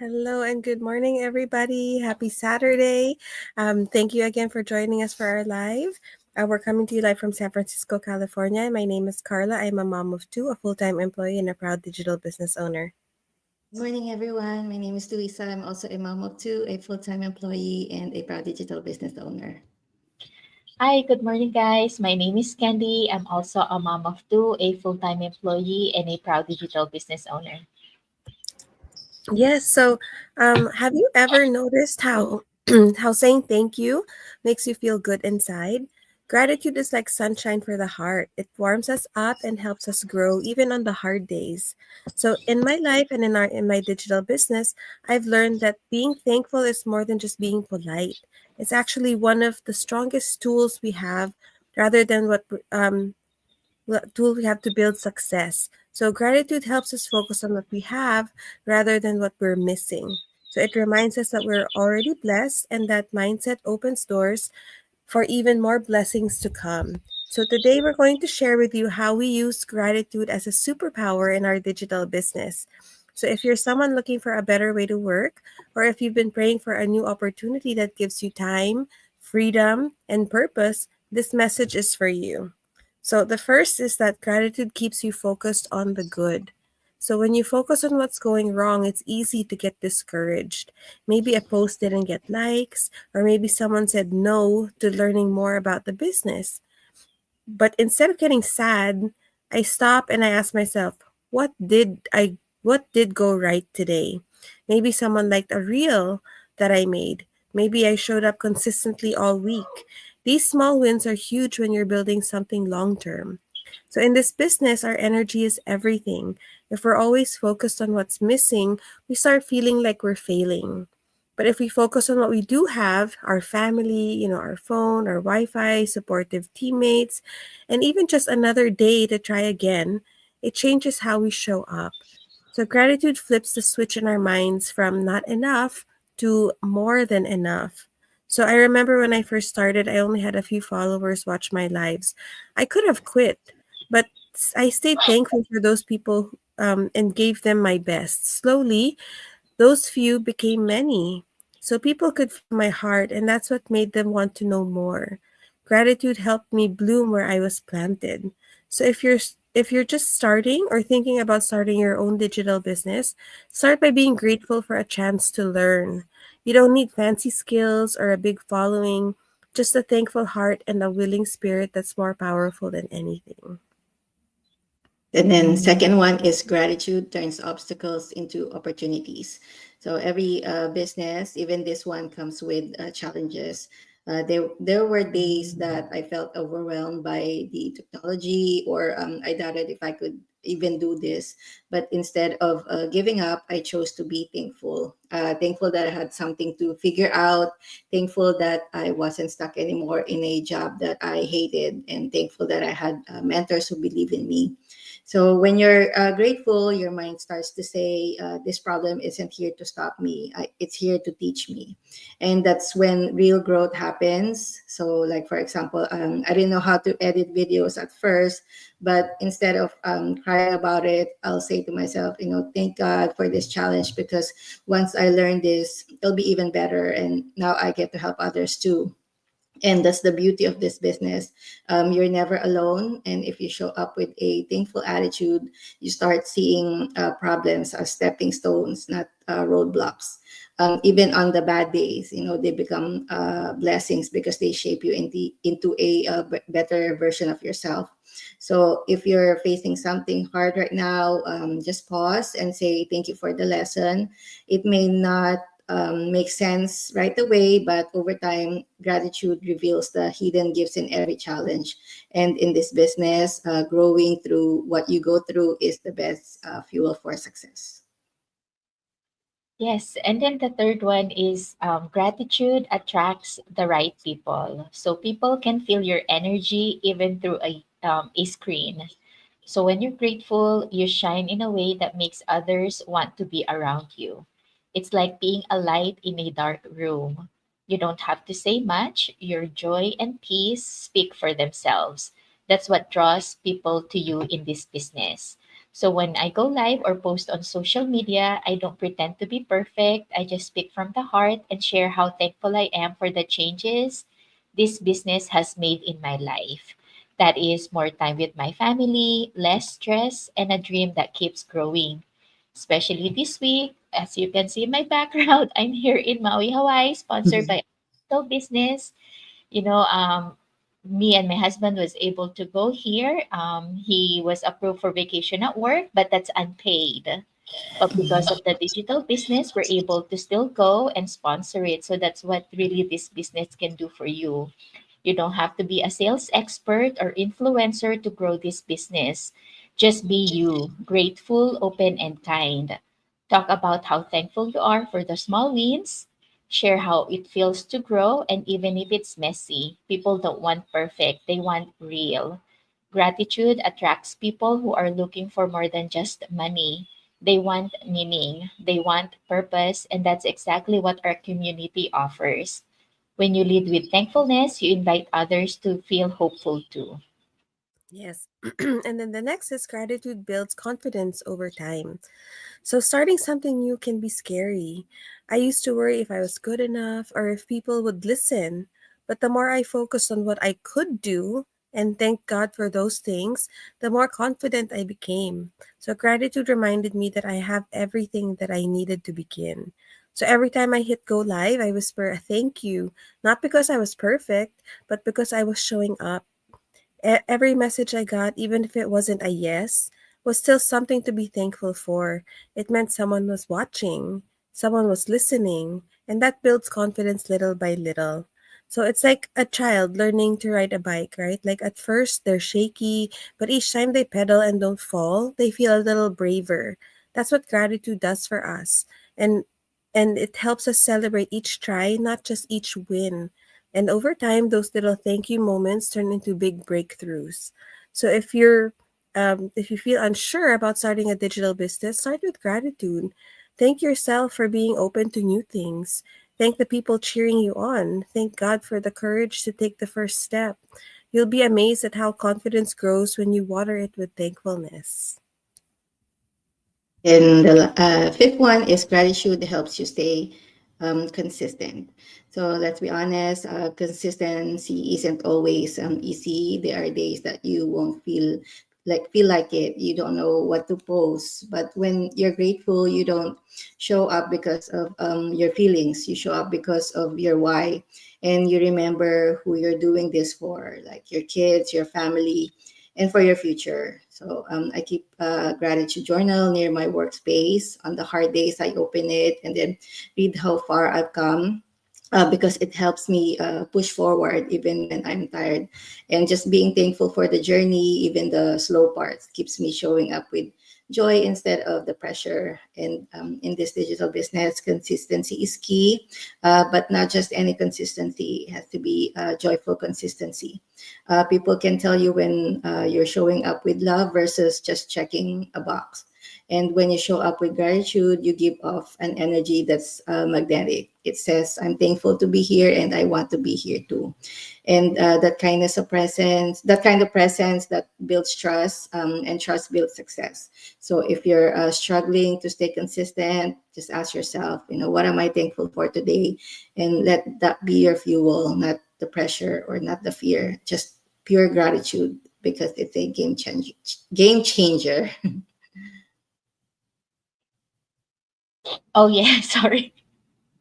Hello and good morning, everybody. Happy Saturday. Thank you again for joining us for our live. We're coming to you live from San Francisco, California. My name is Carla. I'm a mom of two, a full time employee, and a proud digital business owner. Good morning, everyone. My name is Luisa. I'm also a mom of two, a full-time employee, and a proud digital business owner. Hi, good morning, guys. My name is Candy. I'm also a mom of two, a full time employee, and a proud digital business owner. Yes, have you ever noticed how how saying thank you makes you feel good inside? Gratitude is like sunshine for the heart. It warms us up and helps us grow even on the hard days. So in my life and in my digital business, I've learned that being thankful is more than just being polite. It's actually one of the strongest tools we have rather than tool we have to build success. So gratitude helps us focus on what we have rather than what we're missing. So it reminds us that we're already blessed and that mindset opens doors for even more blessings to come. So today we're going to share with you how we use gratitude as a superpower in our digital business. So if you're someone looking for a better way to work, or if you've been praying for a new opportunity that gives you time, freedom, and purpose, this message is for you. So the first is that gratitude keeps you focused on the good. So when you focus on what's going wrong, it's easy to get discouraged. Maybe a post didn't get likes, or maybe someone said no to learning more about the business. But instead of getting sad, I stop and I ask myself, what did go right today? Maybe someone liked a reel that I made. Maybe I showed up consistently all week. These small wins are huge when you're building something long term. So in this business, our energy is everything. If we're always focused on what's missing, we start feeling like we're failing. But if we focus on what we do have, our family, our phone, our Wi-Fi, supportive teammates, and even just another day to try again, it changes how we show up. So gratitude flips the switch in our minds from not enough to more than enough. So I remember when I first started, I only had a few followers watch my lives. I could have quit, but I stayed thankful for those people and gave them my best. Slowly, those few became many. So people could feel my heart, and that's what made them want to know more. Gratitude helped me bloom where I was planted. So if you're just starting or thinking about starting your own digital business, start by being grateful for a chance to learn. You don't need fancy skills or a big following, just a thankful heart and a willing spirit that's more powerful than anything. And then second one is gratitude turns obstacles into opportunities. So every business, even this one, comes with challenges. There were days that I felt overwhelmed by the technology, or I doubted if I could even do this. But instead of giving up, I chose to be thankful. Thankful that I had something to figure out. Thankful that I wasn't stuck anymore in a job that I hated, and thankful that I had mentors who believe in me. So when you're grateful, your mind starts to say, "This problem isn't here to stop me. It's here to teach me," and that's when real growth happens. So, like for example, I didn't know how to edit videos at first, but instead of crying about it, I'll say to myself, thank God for this challenge, because once I learn this, it'll be even better, and now I get to help others too. And that's the beauty of this business. You're never alone, and if you show up with a thankful attitude, you start seeing problems as stepping stones, not roadblocks. Even on the bad days, they become blessings, because they shape you into a better version of yourself. So if you're facing something hard right now, just pause and say thank you for the lesson. It may not make sense right away, but over time, gratitude reveals the hidden gifts in every challenge. And in this business, growing through what you go through is the best fuel for success. Yes, and then the third one is gratitude attracts the right people. So people can feel your energy even through a screen. So when you're grateful, you shine in a way that makes others want to be around you. It's like being a light in a dark room. You don't have to say much. Your joy and peace speak for themselves. That's what draws people to you in this business. So when I go live or post on social media, I don't pretend to be perfect. I just speak from the heart and share how thankful I am for the changes this business has made in my life. That is more time with my family, less stress, and a dream that keeps growing. Especially this week, as you can see in my background, I'm here in Maui, Hawaii, sponsored by Digital Business. you know um Me and my husband was able to go here. He was approved for vacation at work, but that's unpaid. But because of the digital business, we're able to still go and sponsor it. So that's what really this business can do for you. You don't have to be a sales expert or influencer to grow this business. Just be you, grateful, open, and kind. Talk about how thankful you are for the small wins. Share how it feels to grow, and even if it's messy, people don't want perfect, they want real. Gratitude attracts people who are looking for more than just money. They want meaning, they want purpose, and that's exactly what our community offers. When you lead with thankfulness, you invite others to feel hopeful too. Yes. And then the next is gratitude builds confidence over time. So starting something new can be scary. I used to worry if I was good enough or if people would listen. But the more I focused on what I could do and thank God for those things, the more confident I became. So gratitude reminded me that I have everything that I needed to begin. So every time I hit go live, I whisper a thank you, not because I was perfect, but because I was showing up. Every message I got, even if it wasn't a yes, was still something to be thankful for. It meant someone was watching, someone was listening, and that builds confidence little by little. So it's like a child learning to ride a bike, right? Like at first they're shaky, but each time they pedal and don't fall, they feel a little braver. That's what gratitude does for us. And and it helps us celebrate each try, not just each win. And over time, those little thank you moments turn into big breakthroughs. So if you feel unsure about starting a digital business, start with gratitude. Thank yourself for being open to new things. Thank the people cheering you on. Thank God for the courage to take the first step. You'll be amazed at how confidence grows when you water it with thankfulness. And the fifth one is gratitude helps you stay consistent. So let's be honest, consistency isn't always easy. There are days that you won't feel like it. You don't know what to post. But when you're grateful, you don't show up because of your feelings. You show up because of your why, and you remember who you're doing this for, like your kids, your family, and for your future. So I keep a gratitude journal near my workspace. On the hard days, I open it and then read how far I've come. Because it helps me push forward even when I'm tired. And just being thankful for the journey, even the slow parts, keeps me showing up with joy instead of the pressure. And in this digital business, consistency is key, but not just any consistency. It has to be joyful consistency. People can tell you when you're showing up with love versus just checking a box. And when you show up with gratitude, you give off an energy that's magnetic. It says, I'm thankful to be here and I want to be here too. And that kind of presence that builds trust, and trust builds success. So if you're struggling to stay consistent, just ask yourself, what am I thankful for today? And let that be your fuel, not the pressure or not the fear, just pure gratitude, because it's a game changer. Oh, yeah, sorry.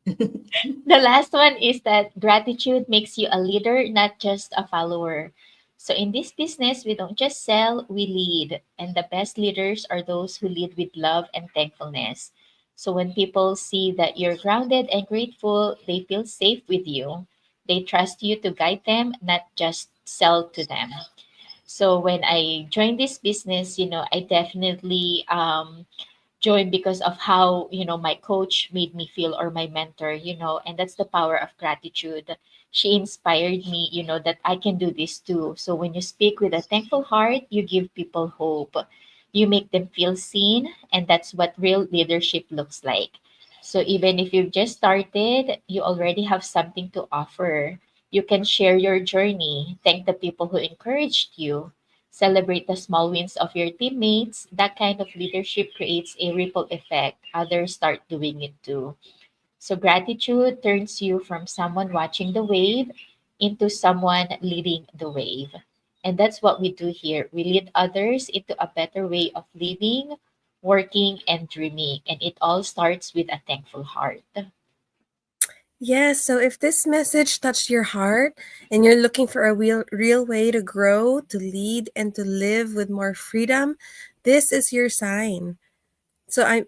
The last one is that gratitude makes you a leader, not just a follower. So in this business, we don't just sell, we lead. And the best leaders are those who lead with love and thankfulness. So when people see that you're grounded and grateful, they feel safe with you. They trust you to guide them, not just sell to them. So when I joined this business, I definitely joined because of how my coach made me feel, or my mentor, and that's the power of gratitude. She inspired me, that I can do this too. So when you speak with a thankful heart, you give people hope, you make them feel seen, and that's what real leadership looks like. So even if you've just started, you already have something to offer. You can share your journey, thank the people who encouraged you, celebrate the small wins of your teammates. That kind of leadership creates a ripple effect. Others start doing it too. So gratitude turns you from someone watching the wave into someone leading the wave. And that's what we do here. We lead others into a better way of living, working, and dreaming. And it all starts with a thankful heart. Yes, so if this message touched your heart and you're looking for a real way to grow, to lead, and to live with more freedom, this is your sign.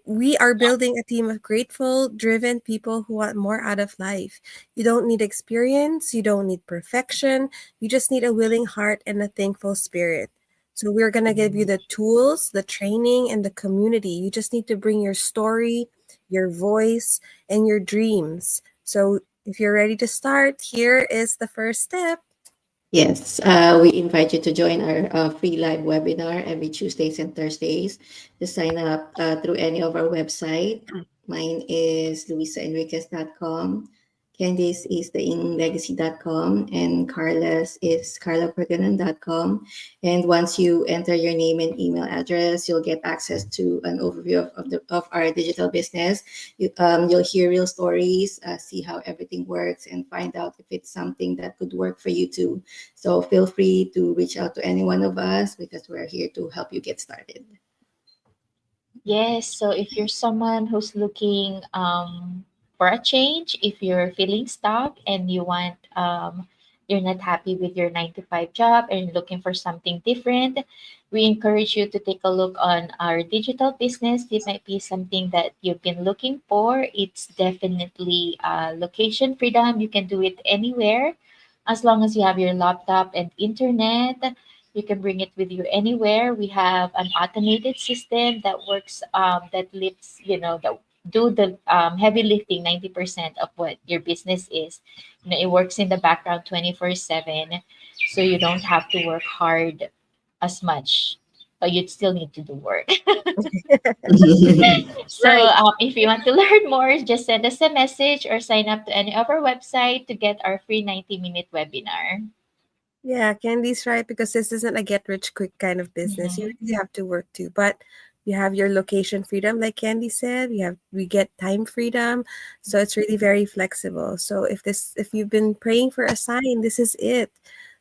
We are building a team of grateful, driven people who want more out of life. You don't need experience, you don't need perfection, you just need a willing heart and a thankful spirit. So we're going to give you the tools, the training, and the community. You just need to bring your story, your voice, and your dreams. So if you're ready to start, here is the first step. Yes, we invite you to join our free live webinar every Tuesdays and Thursdays. Just sign up through any of our website. Mine is luisaenriquez.com. Candice is theinlegacy.com, and Carla's is carlaperganan.com. And once you enter your name and email address, you'll get access to an overview of our digital business. You'll hear real stories, see how everything works, and find out if it's something that could work for you too. So feel free to reach out to any one of us because we're here to help you get started. Yes, so if you're someone who's looking for a change, if you're feeling stuck and you're not happy with your 9 to 5 job and looking for something different, we encourage you to take a look on our digital business. It might be something that you've been looking for. It's definitely location freedom. You can do it anywhere as long as you have your laptop and internet. You can bring it with you anywhere. We have an automated system that works, that lifts, that do the heavy lifting 90% of what your business is. It works in the background 24/7, so you don't have to work hard as much, but you'd still need to do work. So Right. if you want to learn more, just send us a message or sign up to any of our website to get our free 90-minute webinar. Yeah, Candy's right because this isn't a get rich quick kind of business. You Mhm. really have to work too. But you have your location freedom, like Candy said. We get time freedom. So it's really very flexible. So if you've been praying for a sign, this is it.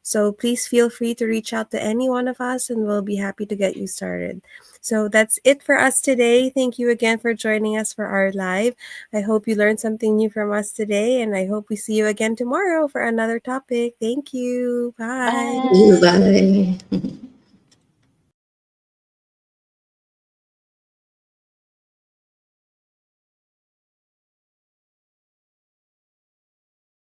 So please feel free to reach out to any one of us and we'll be happy to get you started. So that's it for us today. Thank you again for joining us for our live. I hope you learned something new from us today, and I hope we see you again tomorrow for another topic. Thank you. Bye. Bye. Bye.